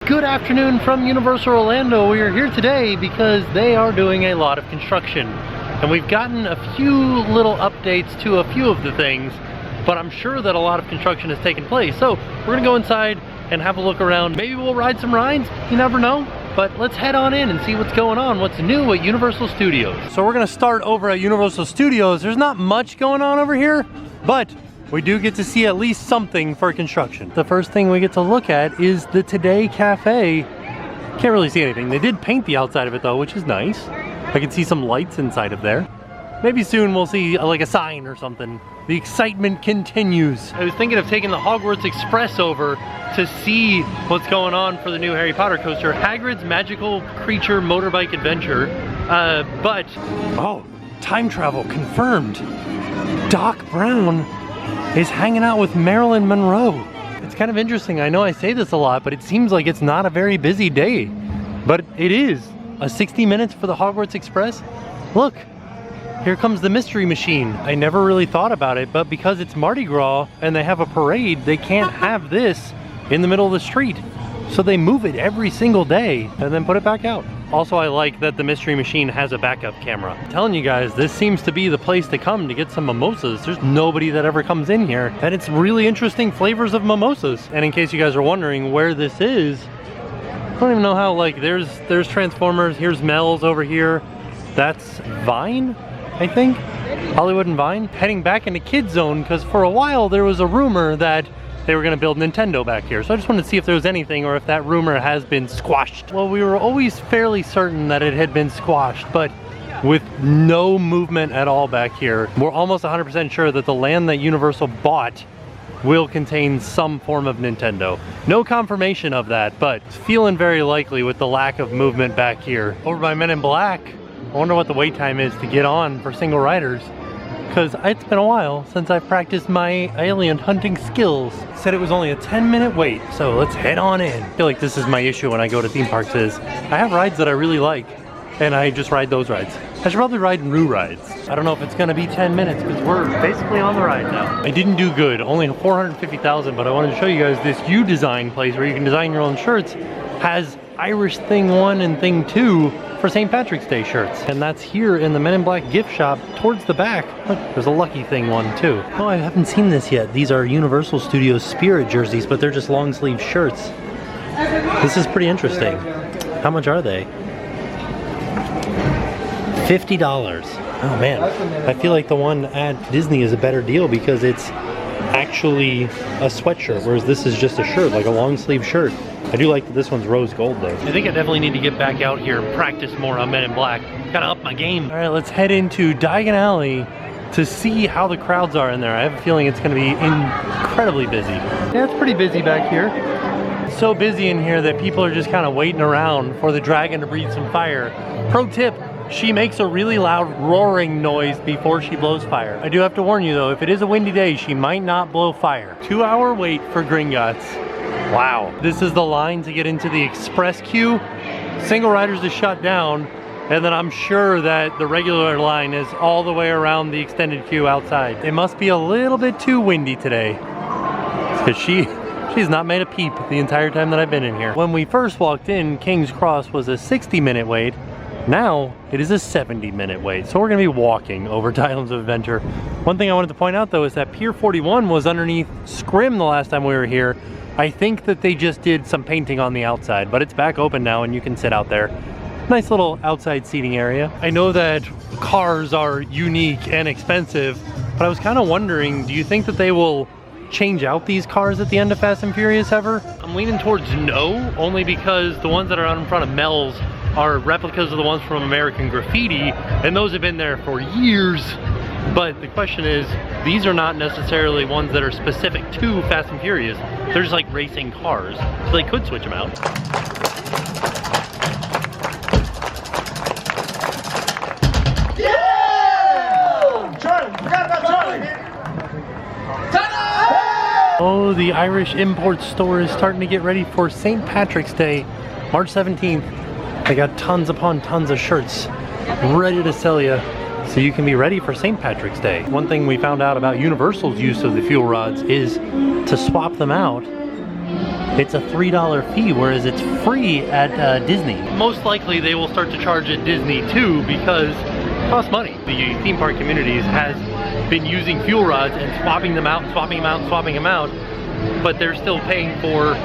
Good afternoon from Universal Orlando. We are here today because they are doing a lot of construction. And we've gotten a few little updates to a few of the things, but I'm sure that a lot of construction has taken place. So we're gonna go inside and have a look around. Maybe we'll ride some rides, you never know. But let's head on in and see what's going on, what's new at Universal Studios. So we're gonna start over at Universal Studios. There's not much going on over here, but we do get to see at least something for construction. The first thing we get to look at is the Today Cafe. Can't really see anything. They did paint the outside of it though, which is nice. I can see some lights inside of there. Maybe soon we'll see like a sign or something. The excitement continues. I was thinking of taking the Hogwarts Express over to see what's going on for the new Harry Potter coaster, Hagrid's Magical Creature Motorbike Adventure. But oh, time travel confirmed. Doc Brown is hanging out with Marilyn Monroe. It's kind of interesting. I know I say this a lot, but it seems like it's not a very busy day. But it is. 60 minutes for the Hogwarts Express. Look, here comes the Mystery Machine. I never really thought about it, but because it's Mardi Gras and they have a parade, they can't have this in the middle of the street. So they move it every single day and then put it back out. Also, I like that the Mystery Machine has a backup camera. I'm telling you guys, this seems to be the place to come to get some mimosas. There's nobody that ever comes in here, and it's really interesting flavors of mimosas. And in case you guys are wondering where this is, I don't even know how, like, there's Transformers, here's Mel's over here. That's Vine, I think? Hollywood and Vine. Heading back into Kid Zone, because for a while there was a rumor that they were gonna build Nintendo back here. So I just wanted to see if there was anything or if that rumor has been squashed. Well, we were always fairly certain that it had been squashed, but with no movement at all back here, we're almost 100% sure that the land that Universal bought will contain some form of Nintendo. No confirmation of that, but it's feeling very likely with the lack of movement back here. Over by Men in Black, I wonder what the wait time is to get on for single riders, because it's been a while since I've practiced my alien hunting skills. Said it was only a 10-minute wait, so let's head on in. I feel like this is my issue when I go to theme parks is I have rides that I really like, and I just ride those rides. I should probably ride new rides. I don't know if it's gonna be 10 minutes because we're basically on the ride now. I didn't do good, only 450,000, but I wanted to show you guys this U Design place where you can design your own shirts. Has Irish Thing 1 and Thing 2 for St. Patrick's Day shirts. And that's here in the Men in Black gift shop towards the back. Look, there's a Lucky Thing one too. Oh, I haven't seen this yet. These are Universal Studios Spirit jerseys, but they're just long sleeve shirts. This is pretty interesting. How much are they? $50. Oh man, I feel like the one at Disney is a better deal because it's actually a sweatshirt, whereas this is just a shirt, like a long sleeve shirt. I do like that this one's rose gold though. I think I definitely need to get back out here and practice more on Men in Black. Gotta up my game. All right, let's head into Diagon Alley to see how the crowds are in there. I have a feeling it's gonna be incredibly busy. Yeah, it's pretty busy back here. So busy in here that people are just kind of waiting around for the dragon to breathe some fire. Pro tip, she makes a really loud roaring noise before she blows fire. I do have to warn you though, if it is a windy day, she might not blow fire. 2-hour wait for Gringotts. Wow. This is the line to get into the express queue. Single riders is shut down, and then I'm sure that the regular line is all the way around the extended queue outside. It must be a little bit too windy today, because she's not made a peep the entire time that I've been in here. When we first walked in, King's Cross was a 60-minute wait. Now it is a 70-minute wait, so we're gonna be walking over to Islands of Adventure. One thing I wanted to point out though is that Pier 41 was underneath Scrim the last time we were here. I think that they just did some painting on the outside, but it's back open now and you can sit out there. Nice little outside seating area. I know that cars are unique and expensive, but I was kind of wondering, do you think that they will change out these cars at the end of Fast and Furious ever? I'm leaning towards no, only because the ones that are out in front of Mel's are replicas of the ones from American Graffiti, and those have been there for years. But the question is, these are not necessarily ones that are specific to Fast and Furious. They're just like racing cars, so they could switch them out. Yeah! Charlie, forgot about Charlie. Oh, the Irish import store is starting to get ready for St. Patrick's Day, March 17th. They got tons upon tons of shirts ready to sell you, so you can be ready for St. Patrick's Day. One thing we found out about Universal's use of the fuel rods is to swap them out it's a $3 fee, whereas it's free at Disney. Most likely they will start to charge at Disney too, because it costs money. The theme park communities has been using fuel rods and swapping them out and swapping them out and swapping them out, but they're still paying for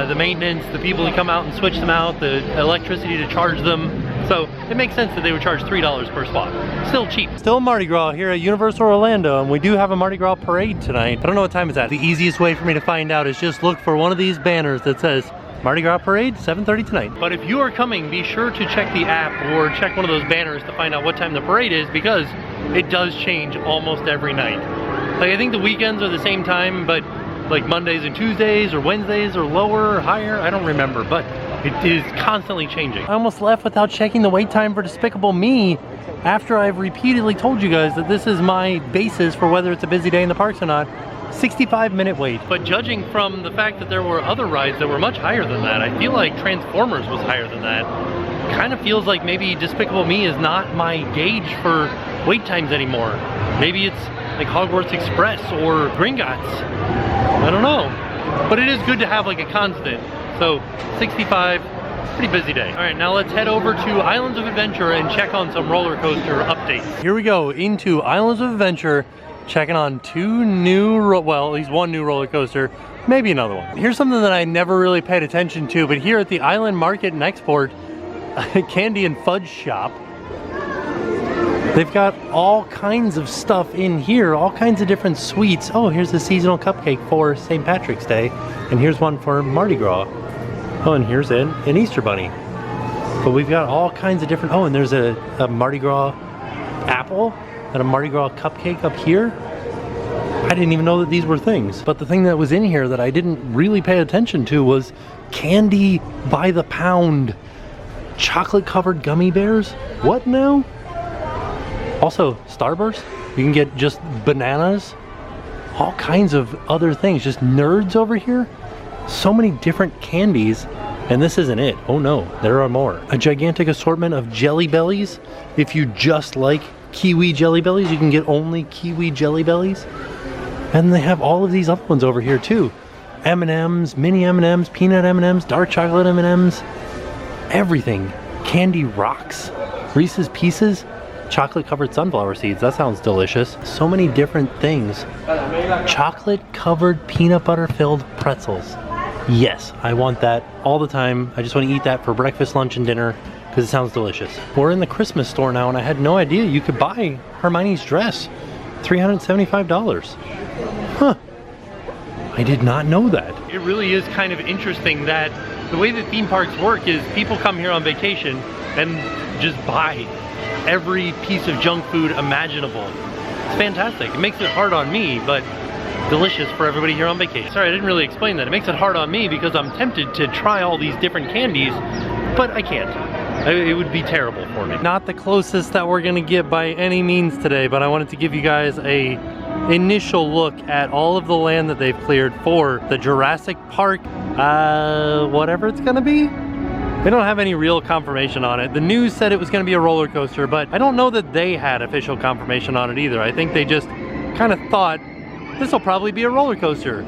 the maintenance, the people to come out and switch them out, the electricity to charge them. So it makes sense that they would charge $3 per spot. Still cheap. Still Mardi Gras here at Universal Orlando, and we do have a Mardi Gras parade tonight. I don't know what time it's at. The easiest way for me to find out is just look for one of these banners that says Mardi Gras Parade, 7:30 tonight. But if you are coming, be sure to check the app or check one of those banners to find out what time the parade is, because it does change almost every night. Like, I think the weekends are the same time, but like Mondays and Tuesdays or Wednesdays are lower or higher. I don't remember, but it is constantly changing. I almost left without checking the wait time for Despicable Me after I've repeatedly told you guys that this is my basis for whether it's a busy day in the parks or not. 65-minute wait. But judging from the fact that there were other rides that were much higher than that, I feel like Transformers was higher than that. Kind of feels like maybe Despicable Me is not my gauge for wait times anymore. Maybe it's like Hogwarts Express or Gringotts. I don't know. But it is good to have like a constant. So 65, pretty busy day. All right, now let's head over to Islands of Adventure and check on some roller coaster updates. Here we go into Islands of Adventure, checking on two new, well, at least one new roller coaster, maybe another one. Here's something that I never really paid attention to, but here at the Island Market and Export Candy and Fudge Shop, they've got all kinds of stuff in here, all kinds of different sweets. Oh, here's a seasonal cupcake for St. Patrick's Day, and here's one for Mardi Gras. Oh, and here's an Easter bunny. But we've got all kinds of different, oh, and there's a Mardi Gras apple and a Mardi Gras cupcake up here. I didn't even know that these were things. But the thing that was in here that I didn't really pay attention to was candy by the pound. Chocolate covered gummy bears? What now? Also, Starburst. You can get just bananas. All kinds of other things. Just nerds over here. So many different candies. And this isn't it. Oh no, there are more. A gigantic assortment of Jelly Bellies. If you just like kiwi Jelly Bellies, you can get only kiwi Jelly Bellies. And they have all of these other ones over here too. M&Ms, mini M&Ms, peanut M&Ms, dark chocolate M&Ms. Everything. Candy rocks, Reese's Pieces, chocolate covered sunflower seeds. That sounds delicious. So many different things. Chocolate covered peanut butter filled pretzels. Yes, I want that all the time. I just want to eat that for breakfast, lunch, and dinner because it sounds delicious. We're in the Christmas store now, and I had no idea you could buy Hermione's dress. $375. Huh. I did not know that. It really is kind of interesting that the way that theme parks work is people come here on vacation and just buy every piece of junk food imaginable. It's fantastic. It makes it hard on me, but delicious for everybody here on vacation. Sorry, I didn't really explain that. It makes it hard on me because I'm tempted to try all these different candies, but I can't. It would be terrible for me. Not the closest that we're gonna get by any means today, but I wanted to give you guys a initial look at all of the land that they've cleared for the Jurassic Park, whatever it's gonna be. They don't have any real confirmation on it. The news said it was gonna be a roller coaster, but I don't know that they had official confirmation on it either. I think they just kind of thought, this will probably be a roller coaster.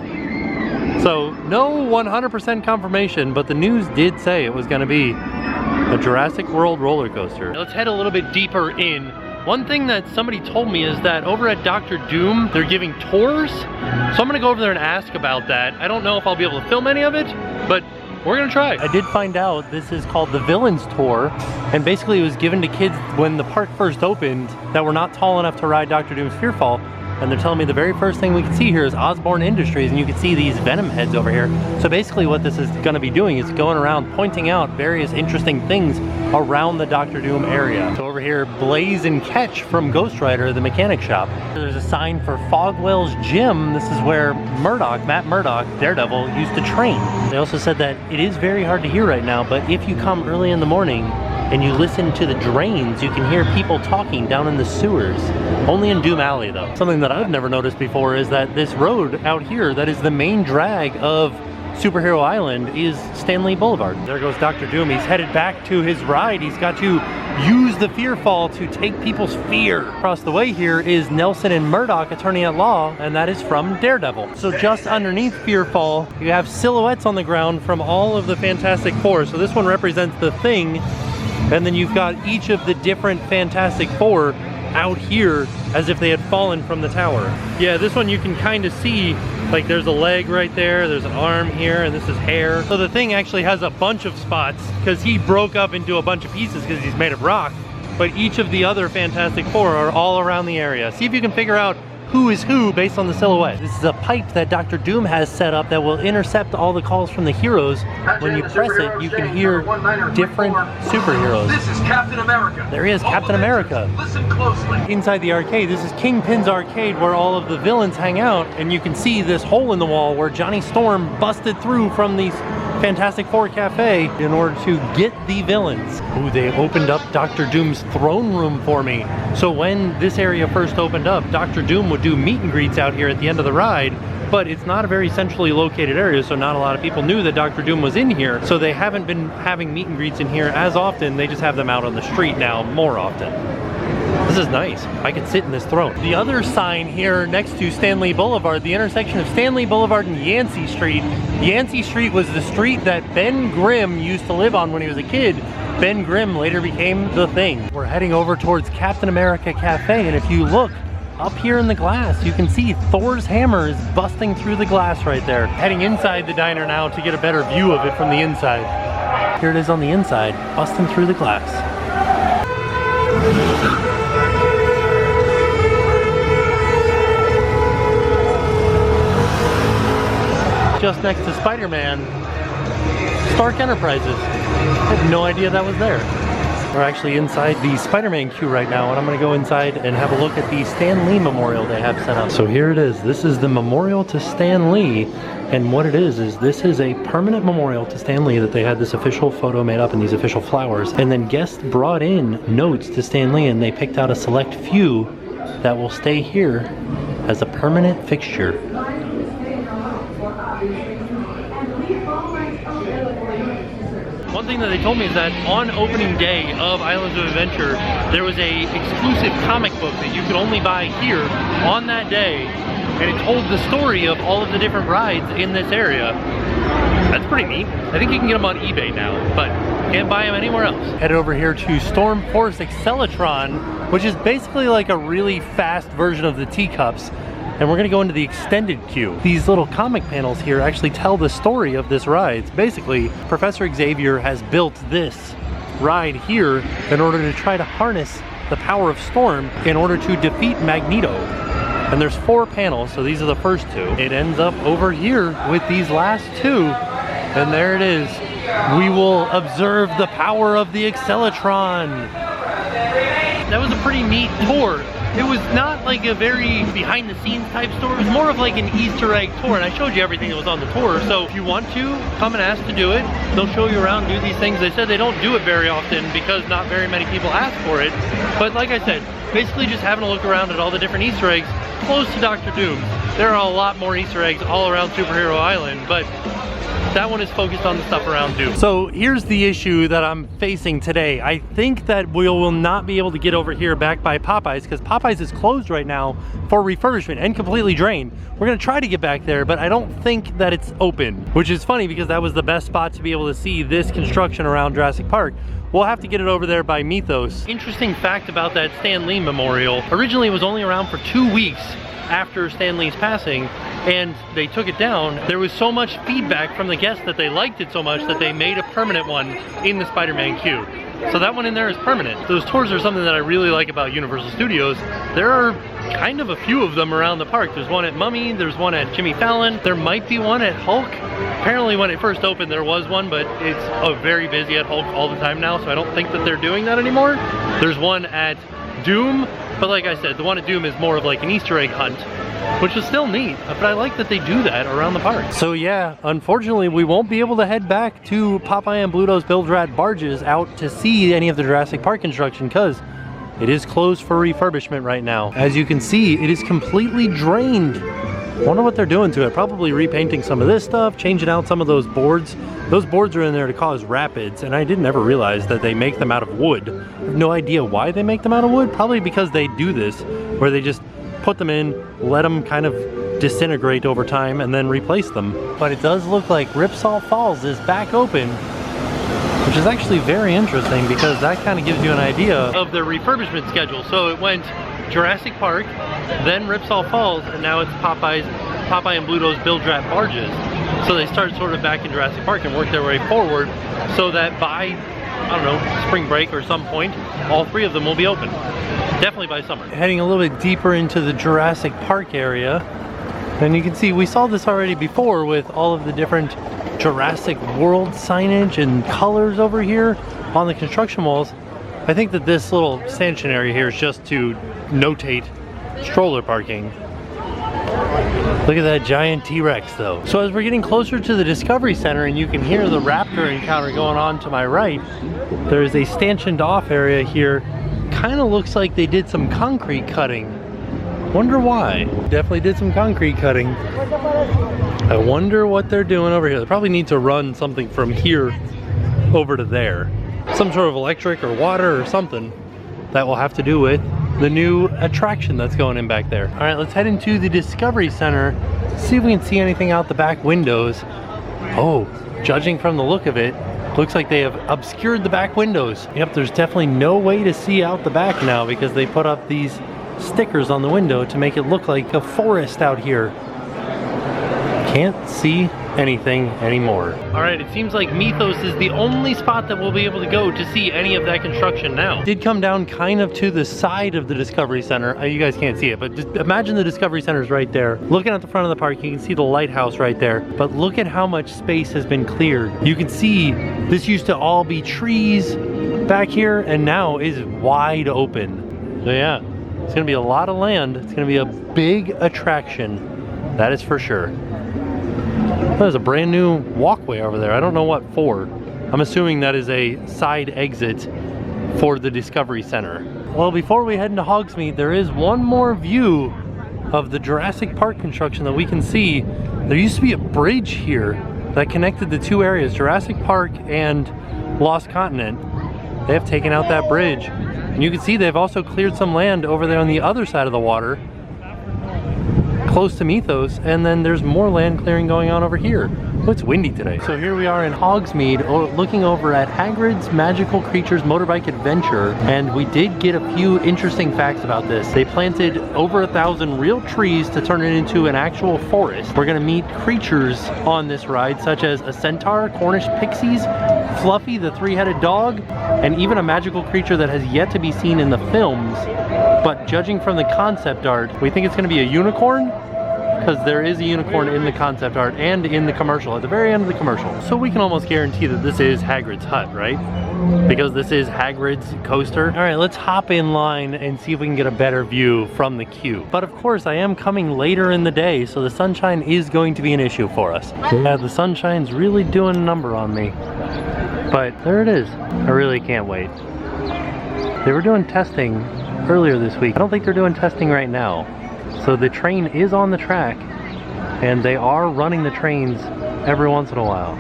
So no 100% confirmation, but the news did say it was gonna be a Jurassic World roller coaster. Let's head a little bit deeper in. One thing that somebody told me is that over at Dr. Doom, they're giving tours. So I'm gonna go over there and ask about that. I don't know if I'll be able to film any of it, but we're gonna try. I did find out this is called the Villains Tour, and basically it was given to kids when the park first opened that were not tall enough to ride Dr. Doom's Fearfall. And they're telling me the very first thing we can see here is Osborne Industries, and you can see these Venom heads over here. So basically what this is gonna be doing is going around pointing out various interesting things around the Dr. Doom area. So over here, Blaze and Catch from Ghost Rider, the mechanic shop. There's a sign for Fogwell's Gym. This is where Matt Murdock, Daredevil, used to train. They also said that it is very hard to hear right now, but if you come early in the morning and you listen to the drains, you can hear people talking down in the sewers. Only in Doom Alley though. Something that I've never noticed before is that this road out here that is the main drag of Superhero Island is Stanley Boulevard. There goes Dr. Doom. He's headed back to his ride. He's got to use the fear fall to take people's fear. Across the way here is Nelson and Murdoch, attorney at law, and that is from Daredevil. So just underneath fear fall, you have silhouettes on the ground from all of the Fantastic Four. So this one represents the Thing, and then you've got each of the different Fantastic Four out here as if they had fallen from the tower. Yeah, this one you can kind of see, like there's a leg right there, there's an arm here, and this is hair. So the Thing actually has a bunch of spots because he broke up into a bunch of pieces because he's made of rock. But each of the other Fantastic Four are all around the area. See if you can figure out who is who based on the silhouette. This is a pipe that Dr. Doom has set up that will intercept all the calls from the heroes. When you press it, you can hear different superheroes. This is Captain America. There he is, Captain America. Listen closely. Inside the arcade, this is Kingpin's arcade where all of the villains hang out, and you can see this hole in the wall where Johnny Storm busted through from the Fantastic Four Cafe in order to get the villains. Ooh, they opened up Dr. Doom's throne room for me. So when this area first opened up, Dr. Doom would do meet and greets out here at the end of the ride, but it's not a very centrally located area, so not a lot of people knew that Dr. Doom was in here. So they haven't been having meet and greets in here as often. They just have them out on the street now more often. This is nice. I could sit in this throne. The other sign here next to Stanley Boulevard, the intersection of Stanley Boulevard and Yancey Street. Yancey Street was the street that Ben Grimm used to live on when he was a kid. Ben Grimm later became the Thing. We're heading over towards Captain America Cafe, and if you look up here in the glass, you can see Thor's hammer is busting through the glass right there. Heading inside the diner now to get a better view of it from the inside. Here it is on the inside, busting through the glass. Just next to Spider-Man, Stark Enterprises. I had no idea that was there. We're actually inside the Spider-Man queue right now, and I'm gonna go inside and have a look at the Stan Lee memorial they have set up. So here it is. This is the memorial to Stan Lee, and what it is this is a permanent memorial to Stan Lee that they had this official photo made up in these official flowers, and then guests brought in notes to Stan Lee, and they picked out a select few that will stay here as a permanent fixture. One thing that they told me is that on opening day of Islands of Adventure, there was a exclusive comic book that you could only buy here on that day, and it told the story of all of the different rides in this area. That's pretty neat. I think you can get them on eBay now, but can't buy them anywhere else. Head over here to Storm Force Axelatron, which is basically like a really fast version of the teacups. And we're gonna go into the extended queue. These little comic panels here actually tell the story of this ride. Basically, Professor Xavier has built this ride here in order to try to harness the power of Storm in order to defeat Magneto. And there's 4 panels, so these are the first 2. It ends up over here with these last 2, and there it is. We will observe the power of the Axelatron. That was a pretty neat tour. It was not like a very behind the scenes type tour. It was more of like an Easter egg tour, and I showed you everything that was on the tour. So if you want to, come and ask to do it. They'll show you around, do these things. They said they don't do it very often because not very many people ask for it. But like I said, basically just having a look around at all the different Easter eggs close to Dr. Doom. There are a lot more Easter eggs all around Superhero Island, but that one is focused on the stuff around Doom. So here's the issue that I'm facing today. I think that we will not be able to get over here back by Popeyes because Popeyes is closed right now for refurbishment and completely drained. We're gonna try to get back there, but I don't think that it's open, which is funny because that was the best spot to be able to see this construction around Jurassic Park. We'll have to get it over there by Mythos. Interesting fact about that Stan Lee memorial. Originally it was only around for 2 weeks after Stan Lee's passing, and they took it down. There was so much feedback from the guests that they liked it so much that they made a permanent one in the Spider-Man queue. So that one in there is permanent. Those tours are something that I really like about Universal Studios. There are kind of a few of them around the park. There's one at Mummy, there's one at Jimmy Fallon, there might be one at Hulk. Apparently when it first opened there was one, but it's very busy at Hulk all the time now, so I don't think that they're doing that anymore. There's one at Doom, but like I said, the one at Doom is more of like an Easter egg hunt, which is still neat, but I like that they do that around the park. So yeah, unfortunately we won't be able to head back to Popeye and Bluto's Build Rat barges out to see any of the Jurassic Park construction because it is closed for refurbishment right now. As you can see, it is completely drained. Wonder what they're doing to it. Probably repainting some of this stuff, changing out some of those boards. Those boards are in there to cause rapids, and I didn't ever realize that they make them out of wood. I have no idea why they make them out of wood. Probably because they do this, where they just put them in, let them kind of disintegrate over time, and then replace them. But it does look like Ripsaw Falls is back open, which is actually very interesting because that kind of gives you an idea of their refurbishment schedule. So it went Jurassic Park, then Ripsaw Falls, and now it's Popeye and Bluto's Bilge-Rat barges. So they started sort of back in Jurassic Park and worked their way forward so that by, I don't know, spring break or some point, all three of them will be open. Definitely by summer. Heading a little bit deeper into the Jurassic Park area, and you can see we saw this already before with all of the different Jurassic World signage and colors over here on the construction walls. I think that this little stanchion area here is just to notate stroller parking. Look at that giant T-Rex though. So as we're getting closer to the Discovery Center and you can hear the raptor encounter going on to my right, there's a stanchioned off area here. Kind of looks like they did some concrete cutting. Wonder why. Definitely did some concrete cutting. I wonder what they're doing over here. They probably need to run something from here over to there. Some sort of electric or water or something that will have to do with the new attraction that's going in back there. All right, let's head into the Discovery Center, see if we can see anything out the back windows. Oh, judging from the look of it, looks like they have obscured the back windows. Yep, there's definitely no way to see out the back now because they put up these stickers on the window to make it look like a forest out here. Can't see anything anymore. All right, it seems like Mythos is the only spot that we'll be able to go to see any of that construction now. Did come down kind of to the side of the Discovery Center. You guys can't see it, but just imagine the Discovery Center is right there. Looking at the front of the park, you can see the lighthouse right there, but look at how much space has been cleared. You can see this used to all be trees back here and now is wide open. So yeah, it's gonna be a lot of land. It's gonna be a big attraction, that is for sure. There's a brand new walkway over there. I don't know what for. I'm assuming that is a side exit for the Discovery Center. Well, before we head into Hogsmeade, there is one more view of the Jurassic Park construction that we can see. There used to be a bridge here that connected the two areas, Jurassic Park and Lost Continent. They have taken out that bridge. And you can see they've also cleared some land over there on the other side of the water, close to Mythos, and then there's more land clearing going on over here. Oh, it's windy today. So here we are in Hogsmeade, looking over at Hagrid's Magical Creatures Motorbike Adventure, and we did get a few interesting facts about this. They planted over 1,000 real trees to turn it into an actual forest. We're gonna meet creatures on this ride, such as a centaur, Cornish pixies, Fluffy the three-headed dog, and even a magical creature that has yet to be seen in the films. But judging from the concept art, we think it's gonna be a unicorn, because there is a unicorn in the concept art and in the commercial, at the very end of the commercial. So we can almost guarantee that this is Hagrid's hut, right? Because this is Hagrid's coaster. All right, let's hop in line and see if we can get a better view from the queue. But of course, I am coming later in the day, so the sunshine is going to be an issue for us. Yeah, the sunshine's really doing a number on me. But there it is. I really can't wait. They were doing testing earlier this week. I don't think they're doing testing right now. So the train is on the track and they are running the trains every once in a while,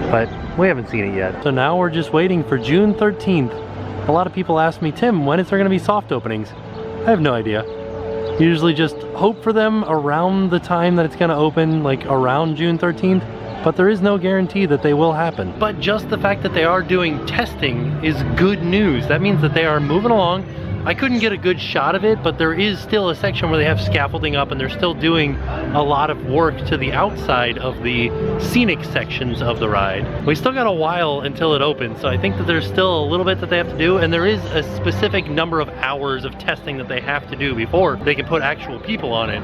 but we haven't seen it yet. So now we're just waiting for June 13th. A lot of people ask me, Tim, when is there gonna be soft openings? I have no idea. Usually just hope for them around the time that it's gonna open, like around June 13th, but there is no guarantee that they will happen. But just the fact that they are doing testing is good news. That means that they are moving along. I couldn't get a good shot of it, but there is still a section where they have scaffolding up and they're still doing a lot of work to the outside of the scenic sections of the ride. We still got a while until it opens, so I think that there's still a little bit that they have to do, and there is a specific number of hours of testing that they have to do before they can put actual people on it.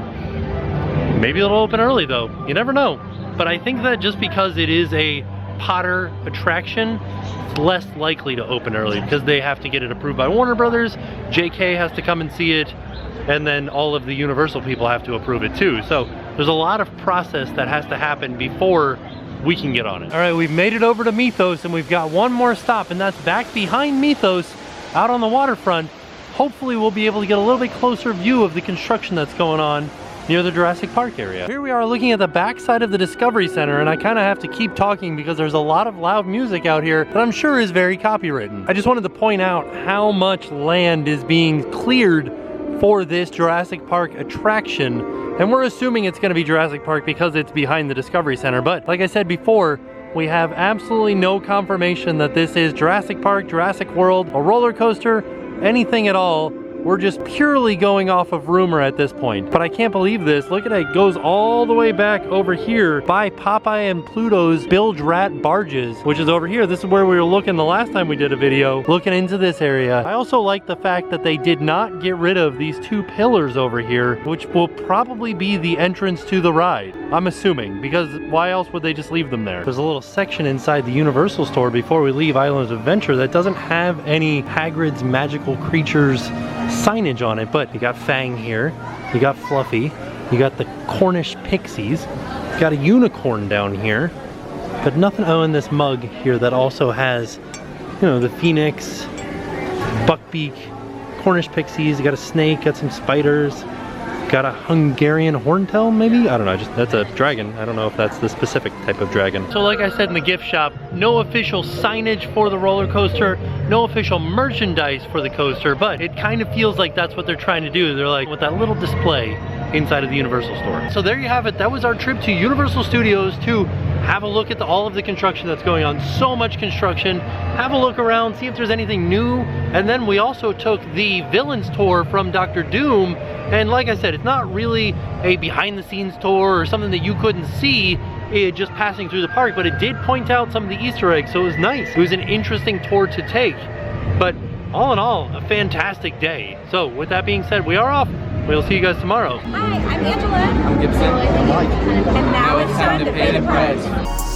Maybe it'll open early though, you never know. But I think that just because it is a Potter attraction, it's less likely to open early because they have to get it approved by Warner Brothers, JK has to come and see it, and then all of the Universal people have to approve it too. So there's a lot of process that has to happen before we can get on it. All right, we've made it over to Mythos and we've got one more stop, and that's back behind Mythos out on the waterfront. Hopefully we'll be able to get a little bit closer view of the construction that's going on near the Jurassic Park area. Here we are looking at the backside of the Discovery Center, and I kind of have to keep talking because there's a lot of loud music out here that I'm sure is very copywritten. I just wanted to point out how much land is being cleared for this Jurassic Park attraction, and we're assuming it's going to be Jurassic Park because it's behind the Discovery Center, but like I said before, we have absolutely no confirmation that this is Jurassic Park, Jurassic World, a roller coaster, anything at all. We're just purely going off of rumor at this point. But I can't believe this. Look at it, it goes all the way back over here by Popeye and Pluto's bilge rat barges, which is over here. This is where we were looking the last time we did a video, looking into this area. I also like the fact that they did not get rid of these two pillars over here, which will probably be the entrance to the ride. I'm assuming, because why else would they just leave them there? There's a little section inside the Universal store before we leave Islands of Adventure that doesn't have any Hagrid's magical creatures signage on it, but you got Fang here, you got Fluffy, you got the Cornish pixies, you got a unicorn down here, but nothing. Oh, and this mug here that also has, you know, the Phoenix, Buckbeak, Cornish pixies. You got a snake, got some spiders, got a Hungarian horntail maybe? I don't know, that's a dragon. I don't know if that's the specific type of dragon. So like I said in the gift shop, no official signage for the roller coaster, no official merchandise for the coaster, but it kind of feels like that's what they're trying to do. They're like, with that little display inside of the Universal store. So there you have it. That was our trip to Universal Studios to have a look at all of the construction that's going on. So much construction. Have a look around, see if there's anything new. And then we also took the villains tour from Dr. Doom. And like I said, it's not really a behind the scenes tour or something that you couldn't see just passing through the park, but it did point out some of the Easter eggs, so it was nice. It was an interesting tour to take. But all in all, a fantastic day. So with that being said, we are off. We'll see you guys tomorrow. Hi, I'm Angela. I'm Gibson. And now it's time to pay the price.